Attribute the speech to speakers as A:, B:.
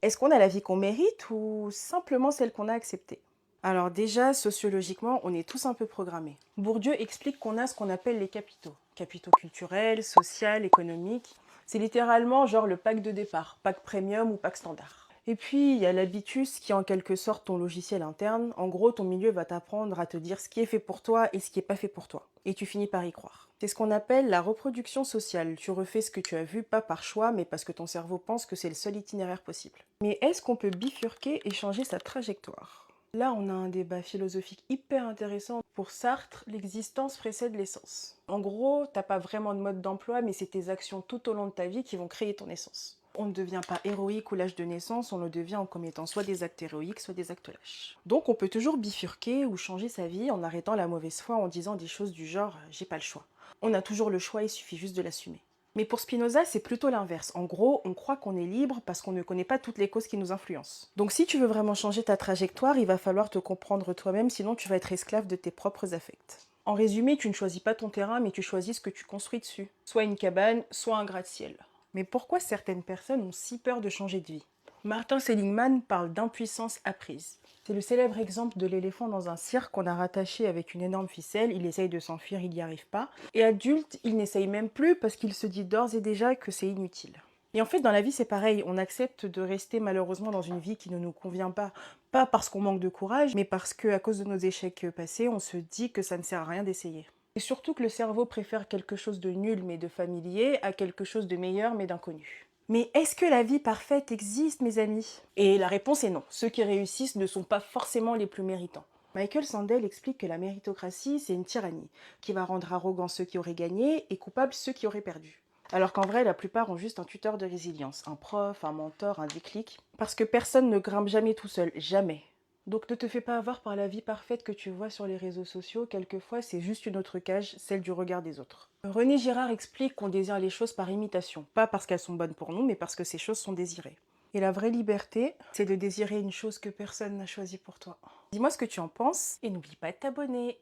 A: Est-ce qu'on a la vie qu'on mérite ou simplement celle qu'on a acceptée? Alors déjà, sociologiquement, on est tous un peu programmés. Bourdieu explique qu'on a ce qu'on appelle les capitaux. Capitaux culturels, sociaux, économiques. C'est littéralement genre le pack de départ, pack premium ou pack standard. Et puis, il y a l'habitus qui est en quelque sorte ton logiciel interne. En gros, ton milieu va t'apprendre à te dire ce qui est fait pour toi et ce qui n'est pas fait pour toi. Et tu finis par y croire. C'est ce qu'on appelle la reproduction sociale. Tu refais ce que tu as vu, pas par choix, mais parce que ton cerveau pense que c'est le seul itinéraire possible. Mais est-ce qu'on peut bifurquer et changer sa trajectoire? Là, on a un débat philosophique hyper intéressant. Pour Sartre, l'existence précède l'essence. En gros, t'as pas vraiment de mode d'emploi, mais c'est tes actions tout au long de ta vie qui vont créer ton essence. On ne devient pas héroïque à l'âge de naissance, on le devient en commettant soit des actes héroïques, soit des actes lâches. Donc on peut toujours bifurquer ou changer sa vie en arrêtant la mauvaise foi en disant des choses du genre « j'ai pas le choix ». On a toujours le choix, il suffit juste de l'assumer. Mais pour Spinoza, c'est plutôt l'inverse. En gros, on croit qu'on est libre parce qu'on ne connaît pas toutes les causes qui nous influencent. Donc si tu veux vraiment changer ta trajectoire, il va falloir te comprendre toi-même, sinon tu vas être esclave de tes propres affects. En résumé, tu ne choisis pas ton terrain, mais tu choisis ce que tu construis dessus. Soit une cabane, soit un gratte-ciel. Mais pourquoi certaines personnes ont si peur de changer de vie? Martin Seligman parle d'impuissance apprise. C'est le célèbre exemple de l'éléphant dans un cirque qu'on a rattaché avec une énorme ficelle, il essaye de s'enfuir, il n'y arrive pas. Et adulte, il n'essaye même plus parce qu'il se dit d'ores et déjà que c'est inutile. Et en fait, dans la vie, c'est pareil, on accepte de rester malheureusement dans une vie qui ne nous convient pas. Pas parce qu'on manque de courage, mais parce qu'à cause de nos échecs passés, on se dit que ça ne sert à rien d'essayer. Et surtout que le cerveau préfère quelque chose de nul mais de familier à quelque chose de meilleur mais d'inconnu. Mais est-ce que la vie parfaite existe, mes amis? Et la réponse est non. Ceux qui réussissent ne sont pas forcément les plus méritants. Michael Sandel explique que la méritocratie, c'est une tyrannie, qui va rendre arrogants ceux qui auraient gagné et coupables ceux qui auraient perdu. Alors qu'en vrai, la plupart ont juste un tuteur de résilience, un prof, un mentor, un déclic. Parce que personne ne grimpe jamais tout seul, jamais. Donc ne te fais pas avoir par la vie parfaite que tu vois sur les réseaux sociaux, quelquefois c'est juste une autre cage, celle du regard des autres. René Girard explique qu'on désire les choses par imitation, pas parce qu'elles sont bonnes pour nous, mais parce que ces choses sont désirées. Et la vraie liberté, c'est de désirer une chose que personne n'a choisie pour toi. Dis-moi ce que tu en penses, et n'oublie pas de t'abonner.